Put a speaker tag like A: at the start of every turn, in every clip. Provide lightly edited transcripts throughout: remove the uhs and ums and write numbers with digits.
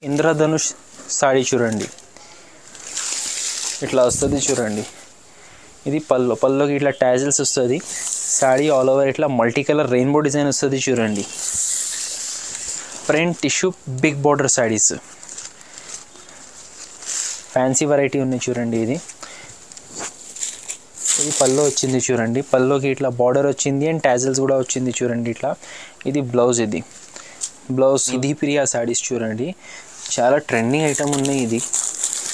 A: ఇంద్రధనుష్ సాడీ చూడండి, ఇట్లా వస్తుంది చూడండి. ఇది పల్లోకి ఇట్లా టాజిల్స్ వస్తుంది. సాడీ ఆల్ ఓవర్ ఇట్లా మల్టీ కలర్ రెయిన్బో డిజైన్ వస్తుంది చూడండి. Print tissue big border saris, fancy variety ఉన్నాయి చూడండి. ఇది పల్లో వచ్చింది చూడండి. పల్లోకి ఇట్లా బార్డర్ వచ్చింది అండ్ టాజిల్స్ కూడా వచ్చింది చూడండి ఇట్లా. ఇది బ్లౌజ్, ఇది బ్లౌజ్. ఇది ప్రియా సాడీస్ చూడండి, చాలా ట్రెండింగ్ ఐటమ్ ఉన్నాయి. ఇది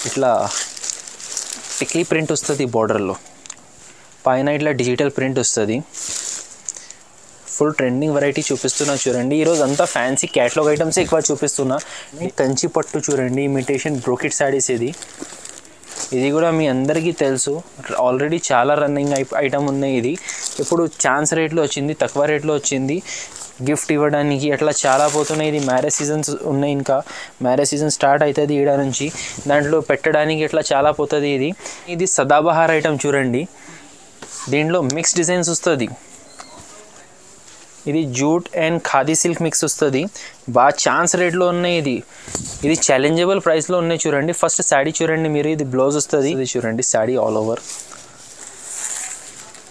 A: ఇట్లా టిక్లీ ప్రింట్ వస్తుంది బార్డర్లో, పైన ఇట్లా డిజిటల్ ప్రింట్ వస్తుంది. ఫుల్ ట్రెండింగ్ వెరైటీ చూపిస్తున్నా చూడండి. ఈరోజు అంతా ఫ్యాన్సీ క్యాటలాగ్ ఐటమ్స్ ఎక్కువ చూపిస్తున్నా. కంచి పట్టు చూడండి, ఇమిటేషన్ బ్రోకెట్ సాడీస్. ఇది కూడా మీ అందరికీ తెలుసు, ఆల్రెడీ చాలా రన్నింగ్ ఐటమ్ ఉన్నాయి. ఇది ఇప్పుడు ఛాన్స్ రేట్లో వచ్చింది, తక్కువ రేట్లో వచ్చింది. గిఫ్ట్ ఇవ్వడానికి అట్లా చాలా పోతున్నాయి. ఇది మ్యారేజ్ సీజన్స్ ఉన్నాయి, ఇంకా మ్యారేజ్ సీజన్ స్టార్ట్ అవుతుంది ఈడ నుంచి. దాంట్లో పెట్టడానికి ఇట్లా చాలా పోతుంది. ఇది సదాబహార్ ఐటమ్ చూడండి, దీంట్లో మిక్స్ డిజైన్స్ వస్తుంది. ఇది jute and khadi silk mix వస్తుంది. బాగా ఛాన్స్ రేట్లో ఉన్నాయి. ఇది ఛాలెంజబుల్ ప్రైస్లో ఉన్నాయి చూడండి. ఫస్ట్ శాడీ చూడండి మీరు, ఇది బ్లౌజ్ వస్తుంది. ఇది చూడండి శాడీ ఆల్ ఓవర్,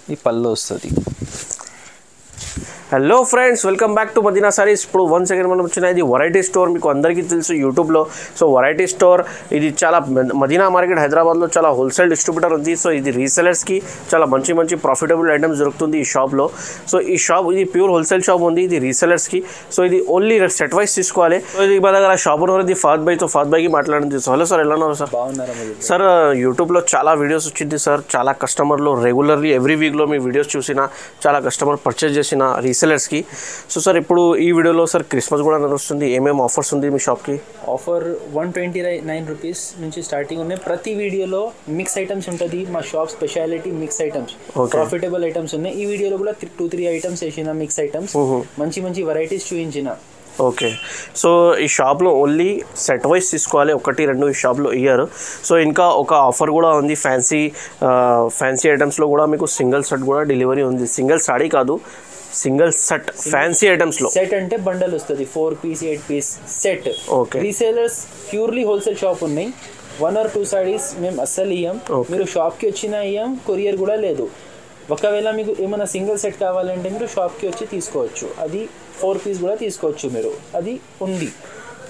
A: ఇది పళ్ళు వస్తుంది.
B: Hello friends, welcome back to Madina Sarees. ఇప్పుడు వన్స్ అగైన్ మనం వచ్చిన ఇది వెరైటీ స్టోర్, మీకు అందరికీ తెలుసు యూట్యూబ్లో. సో వెరైటీ స్టోర్ ఇది చాలా మదీనా మార్కెట్ హైదరాబాద్లో చాలా హోల్సేల్ డిస్ట్రిబ్యూటర్ ఉంది. సో ఇది రీసెలర్స్కి చాలా మంచి మంచి ప్రాఫిటబుల్ ఐటమ్స్ దొరుకుతుంది ఈ షాప్లో. సో ఈ షాప్ ఇది ప్యూర్ హోల్సేల్ షాప్ ఉంది, ఇది రీసెలర్స్కి. సో ఇది ఓన్లీ సెట్ వైస్ తీసుకోవాలి. సో ఇది మా దగ్గర షాప్ ఉన్నది ఫాద్ భాయ్తో, ఫాద్ భాయ్కి మాట్లాడింది. సో హలో సార్, ఎలా ఉన్నారు సార్?
A: బాగున్నారా
B: సార్? యూట్యూబ్లో చాలా వీడియోస్ వచ్చింది సార్, చాలా కస్టమర్లు రెగ్యులర్లీ ఎవ్రీ వీక్లో మీ వీడియోస్ చూసిన, చాలా కస్టమర్ పర్చేజ్ చేసిన రీసెలర్స్కి. సో సార్ ఇప్పుడు ఈ వీడియోలో సార్ క్రిస్మస్ కూడా నడుస్తుంది, ఏమేమి ఆఫర్స్ ఉంది మీ షాప్కి?
A: ఆఫర్ 129 రూపీస్ నుంచి స్టార్టింగ్ ఉన్నాయి. ప్రతి వీడియోలో మిక్స్ ఐటమ్స్ ఉంటుంది. మా shop speciality mix items, profitable items ఉన్నాయి. ఈ వీడియోలో కూడా 2-3 ఐటమ్స్ వేసిన, మిక్స్ ఐటమ్స్, మంచి మంచి వెరైటీస్ చూపించిన.
B: ఓకే, సో ఈ షాప్లో ఓన్లీ సెట్ వైజ్ తీసుకోవాలి, 1-2 ఈ షాప్లో ఇయ్యారు. సో ఇంకా ఒక ఆఫర్ కూడా ఉంది, ఫ్యాన్సీ ఐటమ్స్లో కూడా మీకు సింగిల్ సెట్ కూడా డెలివరీ ఉంది. సింగిల్ సాడీ కాదు, సింగిల్ సెట్ ఫ్యాన్సీ ఐటమ్స్ లో.
A: సెట్ అంటే బండల్ వస్తుంది, 4 piece 8 piece set.
B: Okay,
A: resellers purely wholesale shop ఉన్నాయి. 1 or 2 సాడీస్ మేము అస్సలు ఇయ్యం. మీరు షాప్కి వచ్చినా ఇయ్యం, కొరియర్ కూడా లేదు. ఒకవేళ మీకు ఏమైనా సింగిల్ సెట్ కావాలంటే మీరు షాప్కి వచ్చి తీసుకోవచ్చు. అది 4 పీస్ కూడా తీసుకోవచ్చు మీరు, అది ఉంది.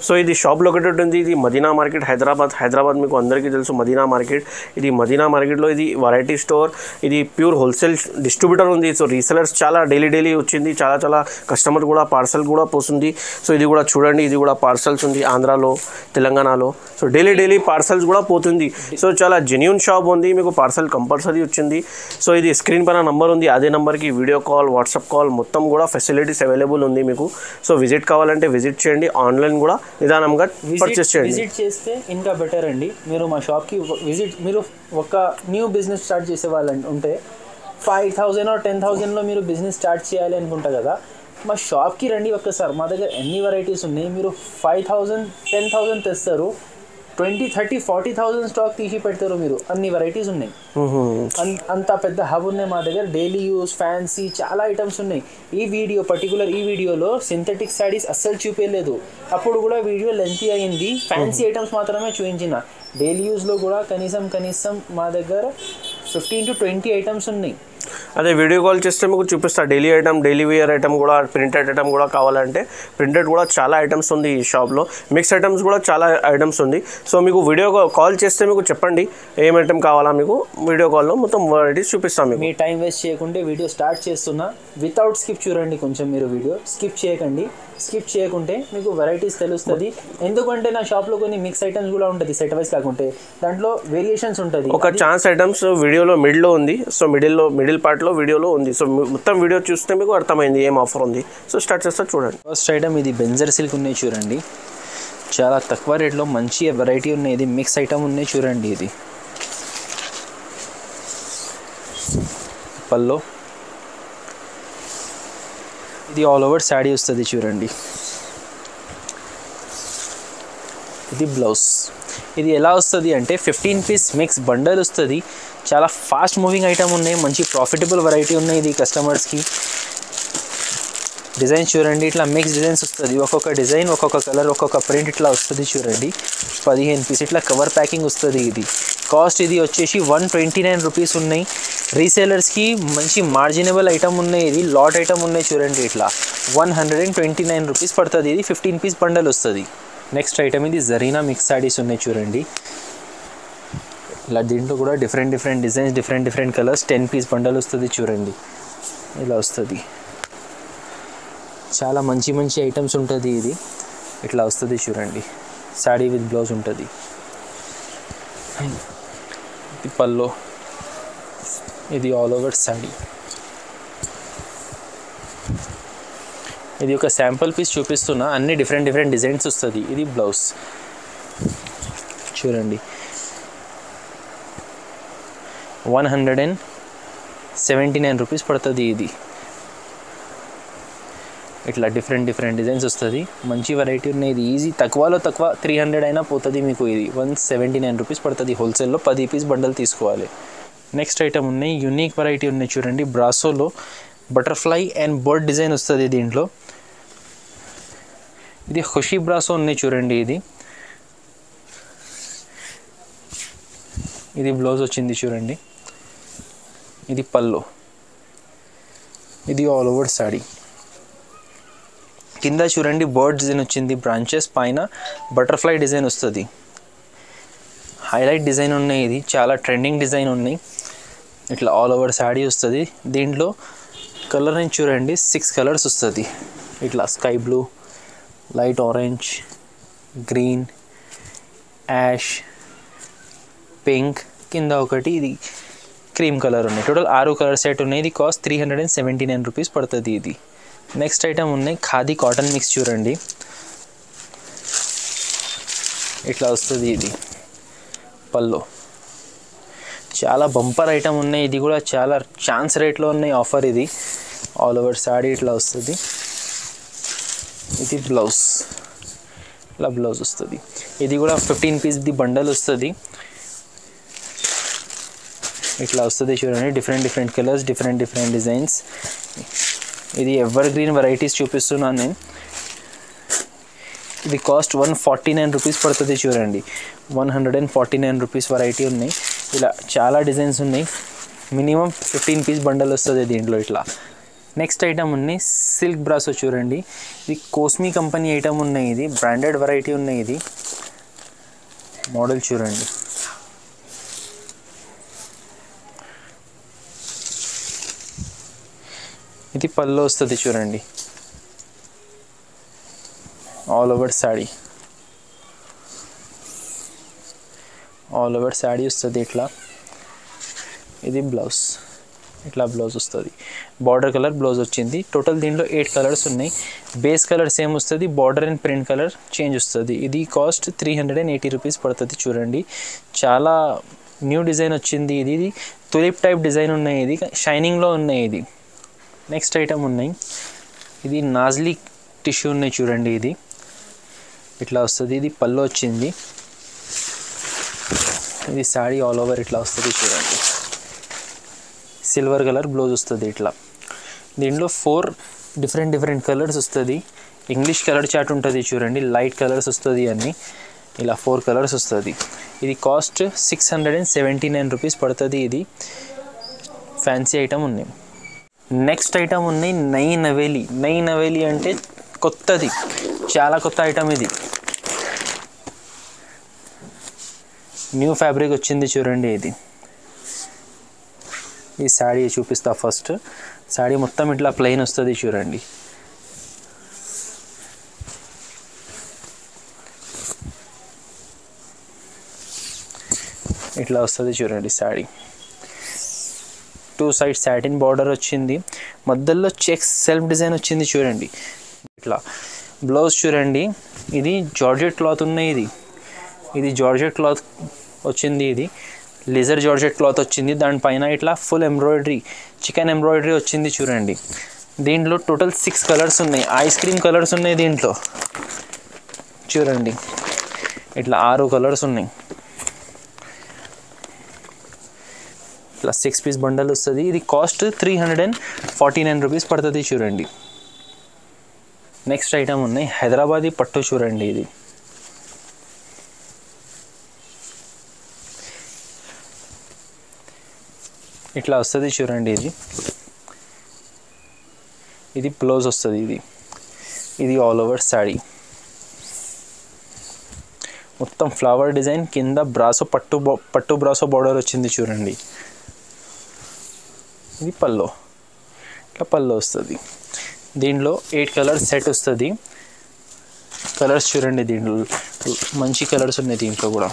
B: సో ఇది షాప్ లొకేటెడ్ ఉంది, ఇది మదీనా మార్కెట్ హైదరాబాద్ మీకు అందరికీ తెలుసు మదీనా మార్కెట్. ఇది మదీనా మార్కెట్లో ఇది వెరైటీ స్టోర్, ఇది ప్యూర్ హోల్సేల్ డిస్ట్రిబ్యూటర్ ఉంది. సో రీసెలర్స్ చాలా డైలీ వచ్చింది, చాలా కస్టమర్ కూడా పార్సల్ కూడా పోతుంది. సో ఇది కూడా చూడండి, ఇది కూడా పార్సల్స్ ఉంది ఆంధ్రాలో, తెలంగాణలో. సో డైలీ పార్సల్స్ కూడా పోతుంది. సో చాలా జెన్యూన్ షాప్ ఉంది, మీకు పార్సల్ కంపల్సరీ వచ్చింది. సో ఇది స్క్రీన్ పైన నంబర్ ఉంది, అదే నెంబర్కి వీడియో కాల్, వాట్సాప్ కాల్ మొత్తం కూడా ఫెసిలిటీస్ అవైలబుల్ ఉంది మీకు. సో విజిట్ కావాలంటే విజిట్ చేయండి, ఆన్లైన్ కూడా నిదానంగా పర్చేస్ చేయండి.
A: విజిట్ చేస్తే ఇంకా బెటర్ అండి. మీరు మా షాప్కి మీరు ఒక న్యూ బిజినెస్ స్టార్ట్ చేసే వాళ్ళని ఉంటే 5,000 or 10,000లో మీరు బిజినెస్ స్టార్ట్ చేయాలి అనుకుంటా కదా, మా షాప్కి రండి ఒక్కసారి. మా దగ్గర ఎన్ని వెరైటీస్ ఉన్నాయి. మీరు 5,000 10,000 తెస్తారు, 20, 30, 40,000 స్టాక్ తీసి పెడతారు మీరు. అన్ని వెరైటీస్ ఉన్నాయి, అంత పెద్ద హబ్ ఉన్నాయి మా దగ్గర. డైలీ యూస్, ఫ్యాన్సీ చాలా ఐటమ్స్ ఉన్నాయి. ఈ వీడియోలో సింథటిక్ సాడీస్ అస్సలు చూపించలేదు, అప్పుడు కూడా వీడియో లెంతీ అయింది. ఫ్యాన్సీ ఐటమ్స్ మాత్రమే చూపించిన. డైలీ యూస్లో కూడా కనీసం మా దగ్గర 15 to 20 ఐటమ్స్ ఉన్నాయి.
B: అదే వీడియో కాల్ చేస్తే మీకు చూపిస్తా. Daily item, daily wear item కూడా, ప్రింటెడ్ ఐటమ్ కూడా కావాలంటే ప్రింటెడ్ కూడా చాలా ఐటమ్స్ ఉంది ఈ షాప్లో. మిక్స్ ఐటమ్స్ కూడా చాలా ఐటమ్స్ ఉంది. సో మీకు వీడియో కాల్ చేస్తే మీకు చెప్పండి ఏం ఐటమ్ కావాలా, మీకు వీడియో కాల్లో మొత్తం వెరైటీస్ చూపిస్తాం. మీకు
A: మీ టైం వేస్ట్ చేయకుంటే వీడియో స్టార్ట్ చేస్తున్నా. వితౌట్ స్కిప్ చూడండి కొంచెం, మీరు వీడియో స్కిప్ చేయకండి. స్కిప్ చేయకుంటే మీకు వెరైటీస్ తెలుస్తుంది. ఎందుకంటే నా షాప్లో కొన్ని మిక్స్ ఐటమ్స్ కూడా ఉంటుంది, సెట్ వైస్ కాకుంటే దాంట్లో వేరియేషన్స్ ఉంటుంది.
B: ఒక ఛాన్స్ ఐటమ్స్ వీడియోలో మిడిల్లో ఉంది. సో మిడిల్ పార్ట్లో వీడియోలో ఉంది. సో మొత్తం వీడియో చూస్తే మీకు అర్థమైంది ఏం ఆఫర్ ఉంది. సో స్టార్ట్ చేస్తా చూడండి.
A: ఫస్ట్ ఐటమ్ ఇది బెంజర్ సిల్క్ ఉన్నాయి చూడండి, చాలా తక్కువ రేట్లో మంచి వెరైటీ ఉన్నాయి. ఇది మిక్స్ ఐటమ్ ఉన్నాయి చూడండి. ఇది పల్లో, ఇది ఆల్ ఓవర్ శాడీ వస్తుంది చూడండి. ఇది బ్లౌజ్. ఇది ఎలా వస్తుంది అంటే 15 పీస్ మిక్స్ బండల్ వస్తుంది. చాలా ఫాస్ట్ మూవింగ్ ఐటమ్ ఉన్నాయి, మంచి ప్రాఫిటబుల్ వెరైటీ ఉన్నాయి ఇది కస్టమర్స్కి. డిజైన్ చూడండి, ఇట్లా మిక్స్ డిజైన్స్ వస్తుంది. ఒక్కొక్క డిజైన్, ఒక్కొక్క కలర్, ఒక్కొక్క ప్రింట్ ఇట్లా వస్తుంది చూడండి. 15 పీస్ ఇట్లా కవర్ ప్యాకింగ్ వస్తుంది. ఇది కాస్ట్ ఇది వచ్చేసి 129 రూపీస్ ఉన్నాయి. రీసేలర్స్కి మంచి మార్జినబుల్ ఐటమ్ ఉన్నాయి. ఇది లాట్ ఐటమ్ ఉన్నాయి చూడండి. ఇట్లా 129 రూపీస్ పడుతుంది. ఇది 15 పీస్ బండల్ వస్తుంది. నెక్స్ట్ ఐటమ్ ఇది జరీనా మిక్స్ శారీస్ ఉన్నాయి చూడండి. ఇలా దీంట్లో కూడా different designs, different colours, 10 piece bundle వస్తుంది చూడండి. ఇలా వస్తుంది. చాలా మంచి ఐటమ్స్ ఉంటుంది. ఇది ఇట్లా వస్తుంది చూడండి. శారీ విత్ బ్లౌజ్ ఉంటుంది. ఇది పల్లో, ఇది ఆల్ ఓవర్ శారీ. ఇది ఒక శాంపుల్ పీస్ చూపిస్తున్నా, అన్ని డిఫరెంట్ డిజైన్స్ వస్తుంది. ఇది బ్లౌజ్ చూడండి. 179 రూపీస్ పడుతుంది. ఇది ఇట్లా డిఫరెంట్ డిజైన్స్ వస్తుంది. మంచి వెరైటీ ఉన్నాయి. ఇది ఈజీ, తక్కువలో తక్కువ 300 అయినా పోతుంది మీకు. ఇది 179 రూపీస్ పడుతుంది. హోల్సేల్లో 10 పీస్ బండల్ తీసుకోవాలి. నెక్స్ట్ ఐటమ్ ఉన్నాయి, యూనిక్ వెరైటీ ఉన్నాయి చూడండి. బ్రాసోలో బటర్ఫ్లై అండ్ బర్డ్ డిజైన్ వస్తుంది దీంట్లో. ఇది ఖుషీ బ్రాసో ఉన్నాయి చూడండి. ఇది బ్లౌజ్ వచ్చింది చూడండి. ఇది పల్లో, ఇది ఆల్ ఓవర్ శారీ. కింద చూడండి బర్డ్ డిజైన్ వచ్చింది. బ్రాంచెస్ పైన బటర్ఫ్లై డిజైన్ వస్తుంది. హైలైట్ డిజైన్ ఉన్నాయి. ఇది చాలా ట్రెండింగ్ డిజైన్ ఉన్నాయి. ఇట్లా ఆల్ ఓవర్ శారీ వస్తుంది. దీంట్లో కలర్ నుంచి చూడండి 6 కలర్స్ వస్తుంది. ఇట్లా sky blue, light orange, green, ash, pink, కింద ఒకటి ఇది క్రీమ్ కలర్ ఉన్నాయి. టోటల్ 6 కలర్ సెట్ ఉన్నాయి. ఇది కాస్ట్ 379 రూపీస్ పడుతుంది. ఇది నెక్స్ట్ ఐటమ్ ఉన్నాయి, ఖాదీ కాటన్ మిక్స్ చూడండి. ఇట్లా వస్తుంది. ఇది పల్లో, చాలా బంపర్ ఐటమ్ ఉన్నాయి. ఇది కూడా చాలా ఛాన్స్ రేట్లో ఉన్నాయి. ఆఫర్ ఇది ఆల్ ఓవర్ శారీ ఇట్లా వస్తుంది. ఇది బ్లౌజ్, ఇలా బ్లౌజ్ వస్తుంది. ఇది కూడా 15 పీస్ది బండల్ వస్తుంది. ఇట్లా వస్తుంది చూడండి. Different colours, different designs. ఇది ఎవర్ గ్రీన్ వెరైటీస్ చూపిస్తున్నాను నేను. ఇది కాస్ట్ 149 రూపీస్ పడుతుంది చూడండి. 149 రూపీస్ వెరైటీ ఉన్నాయి. ఇలా చాలా డిజైన్స్ ఉన్నాయి. మినిమం 15 పీస్ బండల్ వస్తుంది దీంట్లో. ఇట్లా నెక్స్ట్ ఐటమ్ ఉన్నాయి, సిల్క్ బ్రాసో చూడండి. ఇది కోస్మీ కంపెనీ ఐటమ్ ఉన్నాయి. ఇది బ్రాండెడ్ వెరైటీ ఉన్నాయి. ఇది మోడల్ చూడండి. ఇది పల్లో వస్తుంది చూడండి. All over sari, all over sari వస్తుంది ఇట్లా. ఇది బ్లౌజ్, ఇట్లా బ్లౌజ్ వస్తుంది. బార్డర్ కలర్ బ్లౌజ్ వచ్చింది. టోటల్ దీంట్లో 8 కలర్స్ ఉన్నాయి. బేస్ కలర్ సేమ్ వస్తుంది, border and print colour change వస్తుంది. ఇది కాస్ట్ 380 రూపీస్ పడుతుంది చూడండి. చాలా న్యూ డిజైన్ వచ్చింది. ఇది తులిప్ టైప్ డిజైన్ ఉన్నాయి. ఇది షైనింగ్లో ఉన్నాయి. ఇది నెక్స్ట్ ఐటమ్ ఉన్నాయి, ఇది నాజ్లీ టిష్యూ ఉన్నాయి చూడండి. ఇది ఇట్లా వస్తుంది. ఇది పల్లో వచ్చింది. ఇది శారీ ఆల్ ఓవర్ ఇట్లా వస్తుంది చూడండి. సిల్వర్ కలర్ బ్లౌజ్ వస్తుంది ఇట్లా. దీంట్లో 4 డిఫరెంట్ కలర్స్ వస్తుంది. ఇంగ్లీష్ కలర్ చార్ట్ ఉంటుంది చూడండి. లైట్ కలర్స్ వస్తుంది అన్నీ. ఇలా 4 కలర్స్ వస్తుంది. ఇది కాస్ట్ 679 రూపీస్ పడుతుంది. ఇది ఫ్యాన్సీ ఐటమ్ ఉన్నాయి. నెక్స్ట్ ఐటమ్ ఉన్నాయి, నై నవేలి అంటే కొత్తది, చాలా కొత్త ఐటమ్. ఇది న్యూ ఫ్యాబ్రిక్ వచ్చింది చూడండి. ఇది ఈ శారీ చూపిస్తా. ఫస్ట్ శారీ మొత్తం ఇట్లా ప్లెయిన్ వస్తుంది చూడండి. ఇట్లా వస్తుంది చూడండి శారీ. 2 సైడ్ సాటిన్ బార్డర్ వచ్చింది. మధ్యలో చెక్స్ సెల్ఫ్ డిజైన్ వచ్చింది చూడండి. ఇట్లా బ్లౌజ్ చూడండి. ఇది జార్జెట్ క్లాత్ ఉన్నాయి. ఇది జార్జెట్ క్లాత్ వచ్చింది. ఇది లెజర్ జార్జెట్ క్లాత్ వచ్చింది. దానిపైన ఇట్లా ఫుల్ ఎంబ్రాయిడరీ, చికెన్ ఎంబ్రాయిడరీ వచ్చింది చూడండి. దీంట్లో టోటల్ 6 కలర్స్ ఉన్నాయి. ఐస్ క్రీమ్ కలర్స్ ఉన్నాయి దీంట్లో చూడండి. ఇట్లా 6 కలర్స్ ఉన్నాయి. ఇట్లా 6 పీస్ బండల్ వస్తుంది. ఇది కాస్ట్ 349 రూపీస్ పడుతుంది చూడండి. నెక్స్ట్ ఐటమ్ ఉన్నాయి హైదరాబాదీ పట్టు చూడండి. ఇది ఇట్లా వస్తుంది చూడండి. ఇది బ్లౌజ్ వస్తుంది. ఇది ఆల్ ఓవర్ శారీ మొత్తం ఫ్లవర్ డిజైన్, కింద బ్రాసో పట్టు బ్రాసో బార్డర్ వచ్చింది చూడండి. ఇది పల్లో, ఇట్లా పల్లో వస్తుంది. దీంట్లో 8 కలర్స్ సెట్ వస్తుంది. కలర్స్ చూడండి, దీంట్లో మంచి కలర్స్ ఉన్నాయి. దీంట్లో కూడా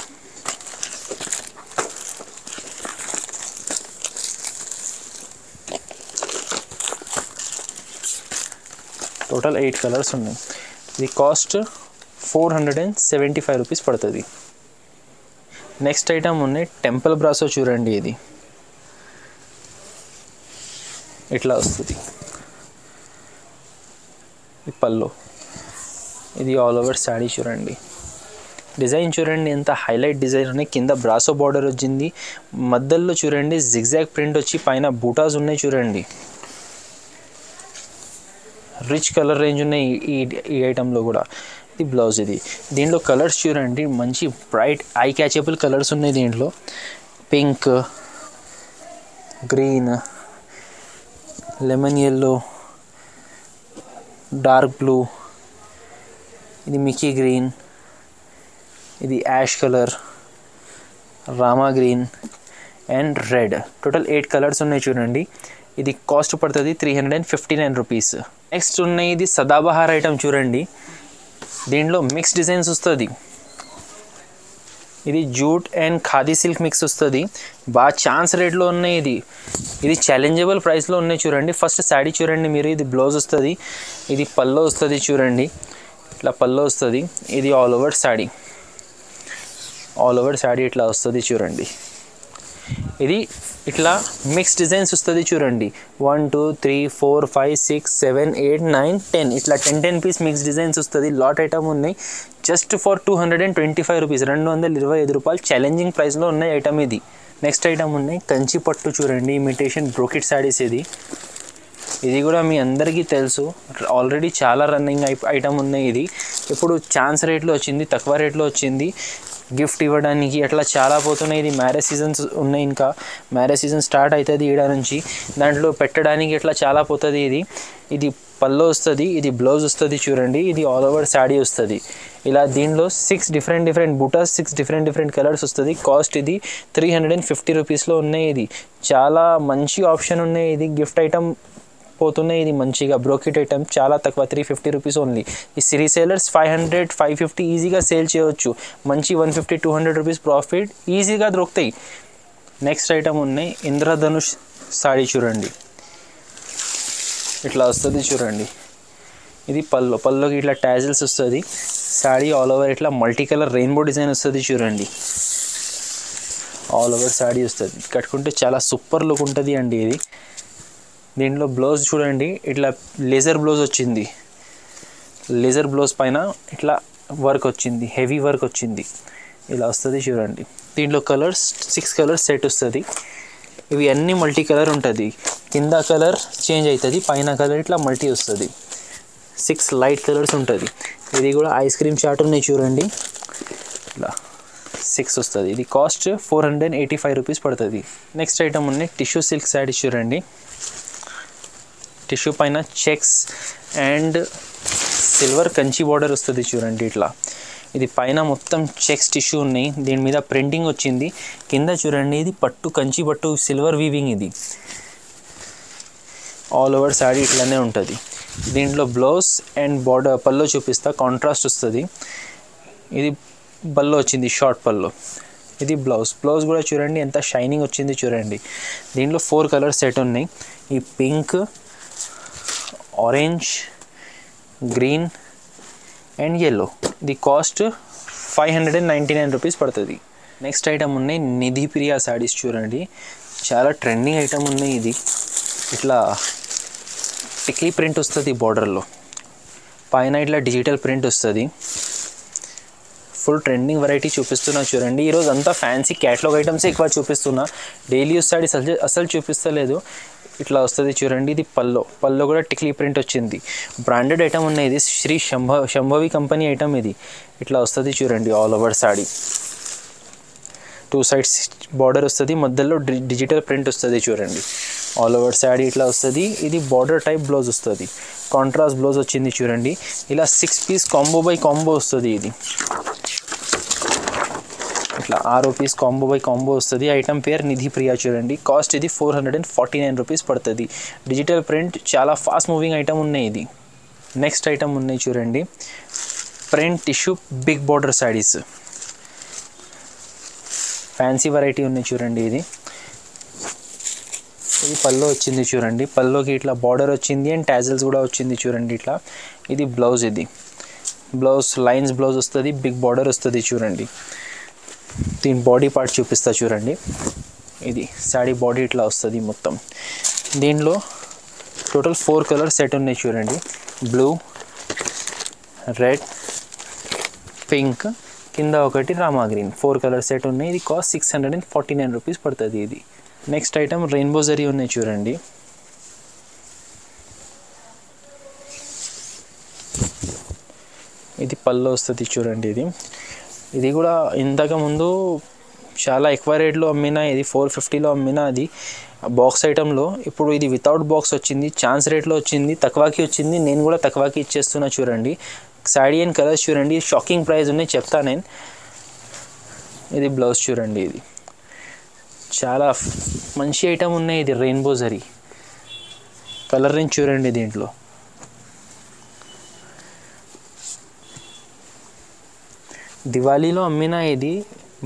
A: టోటల్ 8 కలర్స్ ఉన్నాయి. ఇది కాస్ట్ 475 రూపీస్ పడుతుంది. నెక్స్ట్ ఐటమ్ ఉన్నాయి టెంపుల్ బ్రాసో చూడండి. ఇది ఇట్లా వస్తుంది. ఈ పల్లో, ఇది ఆల్ ఓవర్ శారీ చూడండి. డిజైన్ చూడండి ఎంత హైలైట్ డిజైన్ ఉన్నాయి. కింద బ్రాసో బార్డర్ వచ్చింది, మధ్యలో చూడండి జిగ్జాగ్ ప్రింట్ వచ్చి పైన బూటాస్ ఉన్నాయి చూడండి. రిచ్ కలర్ రేంజ్ ఉన్నాయి ఈ ఐటెంలో కూడా. ఇది బ్లౌజ్. దీంట్లో కలర్స్ చూడండి మంచి బ్రైట్ ఐ క్యాచబుల్ కలర్స్ ఉన్నాయి. దీంట్లో pink, green, lemon yellow, dark blue, ఇది మికీ గ్రీన్, ఇది ash colour, Rama green and red. Total 8 colours ఉన్నాయి చూడండి. ఇది కాస్ట్ పడుతుంది 359 రూపీస్. నెక్స్ట్ ఉన్నాయి ఇది సదాబహార్ ఐటమ్ చూడండి. దీంట్లో మిక్స్ డిజైన్స్ వస్తుంది. ఇది jute and khadi silk mix వస్తుంది. బాగా ఛాన్స్ రేట్లో ఉన్నాయి. ఇది ఛాలెంజబుల్ ప్రైస్లో ఉన్నాయి చూడండి. ఫస్ట్ శారీ చూడండి మీరు. ఇది బ్లౌజ్ వస్తుంది, ఇది పల్లో వస్తుంది చూడండి. ఇట్లా పల్లో వస్తుంది. ఇది all over sari, all over sari ఇట్లా వస్తుంది చూడండి. ఇది ఇట్లా మిక్స్ డిజైన్స్ వస్తుంది చూడండి. 1 2 3 4 5 6 7 8 9 10 ఇట్లా 10 పీస్ మిక్స్ డిజైన్స్ వస్తుంది. లాట్ ఐటమ్ ఉన్నాయి. జస్ట్ ఫర్ 225 రూపీస్, 225 రూపాయలు ఛాలెంజింగ్ ప్రైస్లో ఉన్నాయి ఐటమ్ ఇది. నెక్స్ట్ ఐటమ్ ఉన్నాయి కంచి పట్టు చూడండి. Imitation brocade saris. ఇది కూడా మీ అందరికీ తెలుసు, ఆల్రెడీ చాలా రన్నింగ్ ఐటమ్ ఉన్నాయి. ఇది ఇప్పుడు ఛాన్స్ రేట్లో వచ్చింది, తక్కువ రేట్లో వచ్చింది. గిఫ్ట్ ఇవ్వడానికి అట్లా చాలా పోతున్నాయి. ఇది మ్యారేజ్ సీజన్స్ ఉన్నాయి, ఇంకా మ్యారేజ్ సీజన్ స్టార్ట్ అవుతుంది ఈడ నుంచి. దాంట్లో పెట్టడానికి ఇట్లా చాలా పోతుంది. ఇది పల్లో వస్తుంది, ఇది బ్లౌజ్ వస్తుంది చూడండి. ఇది ఆల్ ఓవర్ శారీ వస్తుంది. ఇలా దీనిలో 6 డిఫరెంట్ బూటాస్, 6 డిఫరెంట్ కలర్స్ వస్తుంది. కాస్ట్ ఇది 350 రూపీస్లో ఉన్నాయి. ఇది చాలా మంచి ఆప్షన్ ఉన్నాయి. ఇది గిఫ్ట్ ఐటమ్ పోతున్నాయి. ఇది మంచిగా బ్రోకెట్ ఐటమ్ చాలా తక్కువ, 350 రూపీస్ ఓన్లీ. ఈ రీసేలర్స్ 500 550 ఈజీగా సేల్ చేయవచ్చు. మంచి 150 200 రూపీస్ ప్రాఫిట్ ఈజీగా దొరుకుతాయి. నెక్స్ట్ ఐటమ్ ఉన్నాయి ఇంద్రధనుష్ సారీ చూడండి. ఇట్లా వస్తుంది చూడండి. ఇది పల్లోకి ఇట్లా టాజిల్స్ వస్తుంది. శారీ ఆల్ ఓవర్ ఇట్లా మల్టీ కలర్ రెయిన్బో డిజైన్ వస్తుంది చూడండి. ఆల్ ఓవర్ శారీ వస్తుంది. కట్టుకుంటే చాలా సూపర్ లుక్ ఉంటుంది అండి. ఇది దీంట్లో బ్లౌజ్ చూడండి. ఇట్లా లేజర్ బ్లౌజ్ వచ్చింది. లేజర్ బ్లౌజ్ పైన ఇట్లా వర్క్ వచ్చింది, హెవీ వర్క్ వచ్చింది. ఇలా వస్తుంది చూడండి. దీంట్లో కలర్స్ 6 కలర్స్ సెట్ వస్తుంది. ఇవి అన్నీ మల్టీ కలర్ ఉంటుంది. కింద కలర్ చేంజ్ అవుతుంది, పైన కలర్ ఇట్లా మల్టీ వస్తుంది. 6 లైట్ కలర్స్ ఉంటుంది. ఇది కూడా ఐస్ క్రీమ్ చాట్ ఉన్నాయి చూడండి. ఇట్లా 6 వస్తుంది. ఇది కాస్ట్ 485 రూపీస్ పడుతుంది. నెక్స్ట్ ఐటమ్ ఉన్నాయి టిష్యూ సిల్క్ శారీస్ చూడండి. టిష్యూ పైన checks and silver Kanchi border వస్తుంది చూడండి. ఇట్లా ఇది పైన మొత్తం చెక్స్ టిష్యూ ఉన్నాయి. దీని మీద ప్రింటింగ్ వచ్చింది. కింద చూడండి ఇది పట్టు, కంచి పట్టు, సిల్వర్ వీవింగ్. ఇది ఆల్ ఓవర్ శారీ ఇట్లానే ఉంటుంది. దీంట్లో బ్లౌజ్ అండ్ బార్డర్ పల్లో చూపిస్తా, కాంట్రాస్ట్ వస్తుంది. ఇది పల్లో వచ్చింది, షార్ట్ పల్లో. ఇది బ్లౌజ్ కూడా చూడండి ఎంత షైనింగ్ వచ్చింది చూడండి. దీంట్లో 4 కలర్స్ సెట్ ఉన్నాయి. ఈ pink, orange, green and yellow. ఇది కాస్ట్ 599 రూపీస్ పడుతుంది. నెక్స్ట్ ఐటమ్ ఉన్నాయి నిధి ప్రియా శారీస్ చూడండి. చాలా ట్రెండింగ్ ఐటమ్ ఉన్నాయి. ఇది ఇట్లా టిక్లీ ప్రింట్ వస్తుంది బార్డర్లో, పైన ఇట్లా డిజిటల్ ప్రింట్ వస్తుంది. ఫుల్ ట్రెండింగ్ వెరైటీ చూపిస్తున్నా చూడండి. ఈరోజు అంతా ఫ్యాన్సీ క్యాటలాగ్ ఐటమ్స్ ఎక్కువ చూపిస్తున్నా. డైలీ యూస్ శారీస్ అసలు చూపిస్తలేదు. ఇట్లా వస్తుంది చూడండి. ఇది పల్లో కూడా టిక్లీ ప్రింట్ వచ్చింది. బ్రాండెడ్ ఐటమ్ ఉన్నాయి. ఇది శ్రీ శంభవి కంపెనీ ఐటమ్. ఇది ఇట్లా వస్తుంది చూడండి. All over saree 2 sides border వస్తుంది, మధ్యలో డిజిటల్ ప్రింట్ వస్తుంది చూడండి. ఆల్ ఓవర్ సాడీ ఇట్లా వస్తుంది. ఇది బార్డర్ టైప్ బ్లౌజ్ వస్తుంది, కాంట్రాస్ట్ బ్లౌజ్ వచ్చింది చూడండి. ఇలా 6 పీస్ కాంబో బై కాంబో వస్తుంది. ఇది ఇట్లా 6 పీస్ కాంబో బై కాంబో వస్తుంది. ఐటమ్ పేరు నిధి ప్రియా చూడండి. కాస్ట్ ఇది 449 రూపీస్ పడుతుంది. డిజిటల్ ప్రింట్ చాలా ఫాస్ట్ మూవింగ్ ఐటమ్ ఉన్నాయి. ఇది నెక్స్ట్ ఐటమ్ ఉన్నాయి చూడండి. Print tissue big border saris, fancy variety ఉన్నాయి చూడండి. ఇది పల్లో వచ్చింది చూడండి. పల్లోకి ఇట్లా బార్డర్ వచ్చింది అండ్ టాజల్స్ కూడా వచ్చింది చూడండి. ఇట్లా ఇది బ్లౌజ్. ఇది బ్లౌజ్ లైన్స్ బ్లౌజ్ వస్తుంది, బిగ్ బార్డర్ వస్తుంది చూడండి. దీని బాడీ పార్ట్ చూపిస్తా చూడండి. ఇది శారీ బాడీ ఇట్లా వస్తుంది మొత్తం. దీనిలో టోటల్ 4 కలర్ సెట్ ఉన్నాయి చూడండి. బ్లూ, రెడ్, పింక్, కింద ఒకటి రామా గ్రీన్, 4 కలర్ సెట్ ఉన్నాయి. ఇది కాస్ట్ 649 రూపీస్ పడుతుంది. ఇది నెక్స్ట్ ఐటమ్ రెయిన్బో జరీ ఉన్నాయి చూడండి. ఇది పళ్ళు వస్తుంది చూడండి. ఇది కూడా ఇంతకు ముందు చాలా ఎక్కువ రేట్లో అమ్మినా, ఇది 450లో అమ్మినా అది బాక్స్ ఐటెంలో. ఇప్పుడు ఇది వితౌట్ బాక్స్ వచ్చింది, ఛాన్స్ రేట్లో వచ్చింది, తక్కువకి వచ్చింది. నేను కూడా తక్కువకి ఇచ్చేస్తున్నా చూడండి. శారీ అండ్ కలర్స్ చూడండి, షాకింగ్ ప్రైస్ ఉన్నాయి చెప్తా నేను. ఇది బ్లౌజ్ చూడండి. ఇది చాలా మంచి ఐటమ్ ఉన్నాయి. ఇది రెయిన్బో జరీ కలర్ రేంజ్ చూడండి. దీంట్లో దివాళీలో అమ్మినా, ఇది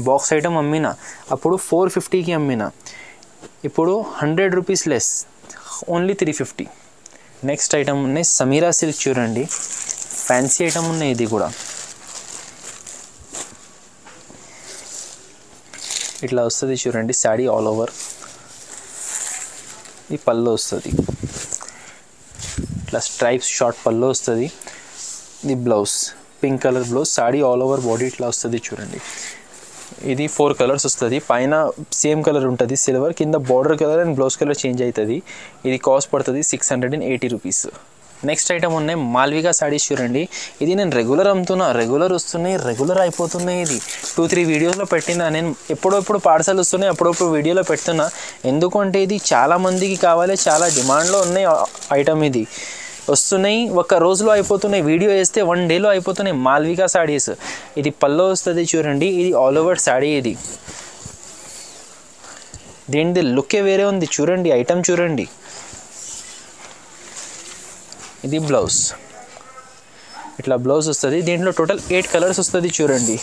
A: బాక్స్ ఐటమ్ అమ్మినా, అప్పుడు 450కి అమ్మినా. ఇప్పుడు 100 rupees less, only 350. Next item ఉన్నాయి సమీరా సిల్క్ చూడండి. ఫ్యాన్సీ ఐటమ్ ఉన్నాయి. ఇది కూడా ఇట్లా వస్తుంది చూడండి. Sari all over. ఈ పళ్ళు వస్తుంది ఇట్లా స్ట్రైప్స్ షార్ట్ పళ్ళు వస్తుంది. ఇది blouse pink colour blouse, sari all over body ఇట్లా వస్తుంది చూడండి. ఇది 4 కలర్స్ వస్తుంది. పైన సేమ్ కలర్ ఉంటుంది సిల్వర్, కింద border colour and blouse colour change అవుతుంది. ఇది కాస్ట్ పడుతుంది 680 రూపీస్. నెక్స్ట్ ఐటమ్ ఉన్నాయి మాల్వికా శారీస్ చూడండి. ఇది నేను రెగ్యులర్ అమ్ముతున్నా, రెగ్యులర్ వస్తున్నాయి, రెగ్యులర్ అయిపోతున్నాయి. ఇది 2-3 వీడియోస్లో పెట్టినా నేను. ఎప్పుడప్పుడు పార్సల్ వస్తున్నాయి, అప్పుడప్పుడు వీడియోలో పెడుతున్నా. ఎందుకంటే ఇది చాలా మందికి కావాలి, చాలా డిమాండ్లో ఉన్నాయి ఐటమ్. ఇది వస్తున్నాయి, ఒక రోజులో అయిపోతున్నాయి. వీడియో వేస్తే 1 డేలో అయిపోతున్నాయి. మాల్వికా శారీస్. ఇది పల్లో వస్తుంది చూడండి. ఇది ఆల్ ఓవర్ శారీ. ఇది దీనిది లుక్కే వేరే ఉంది చూడండి. ఐటమ్ చూడండి. ఇది బ్లౌజ్ ఇట్లా బ్లౌజ్ వస్తుంది. దీంట్లో టోటల్ 8 కలర్స్ వస్తుంది చూడండి.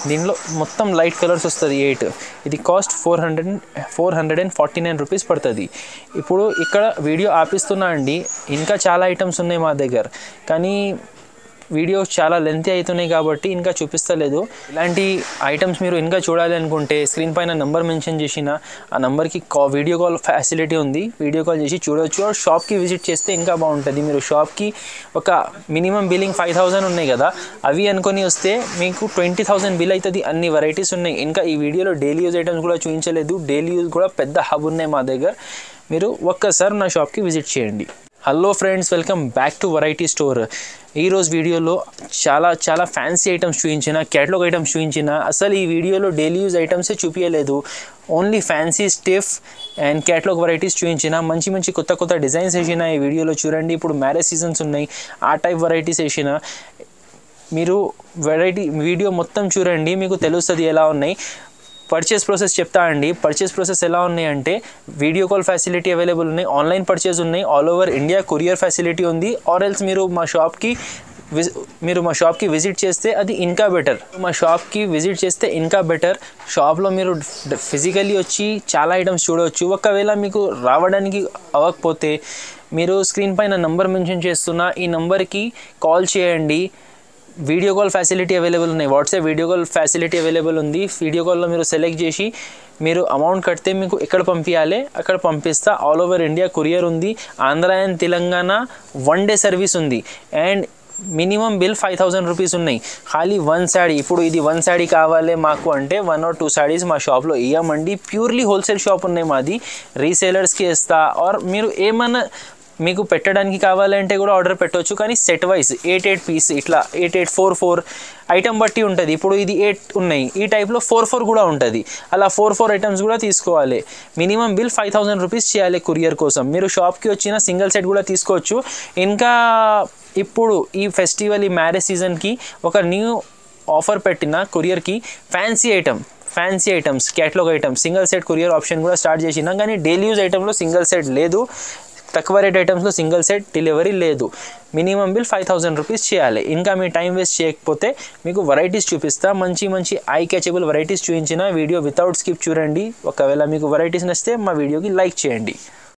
A: దీనిలో మొత్తం లైట్ కలర్స్ వస్తుంది 8. ఇది కాస్ట్ 449 రూపీస్ పడుతుంది. ఇప్పుడు ఇక్కడ వీడియో ఆపిస్తున్నా అండి. ఇంకా చాలా ఐటమ్స్ ఉన్నాయి మా దగ్గర, కానీ వీడియోస్ చాలా లెంతీ అవుతున్నాయి కాబట్టి ఇంకా చూపిస్తలేదు. ఇలాంటి ఐటమ్స్ మీరు ఇంకా చూడాలి అనుకుంటే స్క్రీన్ పైన నెంబర్ మెన్షన్ చేసిన ఆ నెంబర్కి వీడియో కాల్ ఫెసిలిటీ ఉంది. వీడియో కాల్ చేసి చూడవచ్చు. షాప్కి విజిట్ చేస్తే ఇంకా బాగుంటుంది. మీరు షాప్కి ఒక మినిమం బిల్లింగ్ 5000 ఉన్నాయి కదా, అవి అనుకొని వస్తే మీకు 20,000 బిల్ అవుతుంది. అన్ని వెరైటీస్ ఉన్నాయి. ఇంకా ఈ వీడియోలో డైలీ యూజ్ ఐటమ్స్ కూడా చూపించలేదు. డైలీ యూజ్ కూడా పెద్ద హబ్ ఉన్నాయి మా దగ్గర. మీరు ఒక్కసారి నా షాప్కి విజిట్ చేయండి. Hello friends, welcome back to variety store. ఈరోజు వీడియోలో చాలా ఫ్యాన్సీ ఐటమ్స్ చూపించిన, క్యాటలాగ్ ఐటమ్స్ చూపించిన. అసలు ఈ వీడియోలో డైలీ యూజ్ ఐటమ్సే చూపించలేదు. Only fancy stiff and catalogue varieties చూపించిన. మంచి కొత్త డిజైన్స్ వేసిన ఈ వీడియోలో చూడండి. ఇప్పుడు మ్యారేజ్ సీజన్స్ ఉన్నాయి, ఆ టైప్ వెరైటీస్ వేసిన. మీరు వీడియో మొత్తం చూడండి, మీకు తెలుస్తుంది ఎలా ఉన్నాయి. పర్చేస్ ప్రాసెస్ చెప్తా అండి. పర్చేస్ ప్రాసెస్ ఎలా ఉన్నాయి అంటే, వీడియో కాల్ ఫెసిలిటీ అవైలబుల్ ఉన్నాయి, ఆన్లైన్ పర్చేస్ ఉన్నాయి, all over India courier facility ఉంది. ఆర్ ఎల్స్ మీరు మా షాప్కి విజిట్ చేస్తే అది ఇంకా బెటర్. మా షాప్కి విజిట్ చేస్తే ఇంకా బెటర్. షాప్లో మీరు ఫిజికల్లీ వచ్చి చాలా ఐటమ్స్ చూడవచ్చు. ఒకవేళ మీకు రావడానికి అవ్వకపోతే మీరు స్క్రీన్ పైన నంబర్ మెన్షన్ చేస్తున్నా, ఈ నంబర్కి కాల్ చేయండి. వీడియో కాల్ ఫెసిలిటీ అవైలబుల్ ఉన్నాయి. WhatsApp video call facility available ఉంది. వీడియో కాల్లో మీరు సెలెక్ట్ చేసి మీరు అమౌంట్ కడితే మీకు ఎక్కడ పంపించాలి అక్కడ పంపిస్తా. ఆల్ ఓవర్ ఇండియా కొరియర్ ఉంది. Andhra and Telangana 1 day service ఉంది. అండ్ మినిమం బిల్ 5000 రూపీస్ ఉన్నాయి. ఖాళీ 1 శాడీ. ఇప్పుడు ఇది 1 శాడీ కావాలి మాకు అంటే 1 or 2 శాడీస్ మా షాప్లో ఇవ్వమండి. ప్యూర్లీ హోల్సేల్ షాప్ ఉన్నాయి మాది. రీసేలర్స్కి ఇస్తా ఆర్ మీరు ఏమన్నా మీకు పెట్టడానికి కావాలంటే కూడా ఆర్డర్ పెట్టవచ్చు. కానీ సెట్ వైజ్ 8 పీస్ ఇట్లా 8 4 ఐటమ్ బట్టి ఉంటుంది. ఇప్పుడు ఇది 8 ఉన్నాయి, ఈ టైప్లో 4 కూడా ఉంటుంది. అలా 4 ఐటమ్స్ కూడా తీసుకోవాలి. మినిమం బిల్ 5000 రూపీస్ చేయాలి కొరియర్ కోసం. మీరు షాప్కి వచ్చిన సింగిల్ సెట్ కూడా తీసుకోవచ్చు. ఇంకా ఇప్పుడు ఈ ఫెస్టివల్, ఈ మ్యారేజ్ సీజన్కి ఒక న్యూ ఆఫర్ పెట్టిన కొరియర్కి fancy items catalogue items single set courier option కూడా స్టార్ట్ చేసినాం. కానీ డైలీ యూజ్ ఐటెంలో సింగిల్ సెట్ లేదు. తక్కువ రేట్ ఐటమ్స్లో సింగిల్ సెట్ డెలివరీ లేదు. మినిమం బిల్ 5000 రూపీస్ చేయాలి. ఇంకా మీ టైం వేస్ట్ చేయకపోతే మీకు వెరైటీస్ చూపిస్తా. మంచి ఐ క్యాచబుల్ వెరైటీస్ చూపించిన వీడియో వితౌట్ స్కిప్ చూడండి. ఒకవేళ మీకు వెరైటీస్ నచ్చితే మా వీడియోకి లైక్ చేయండి.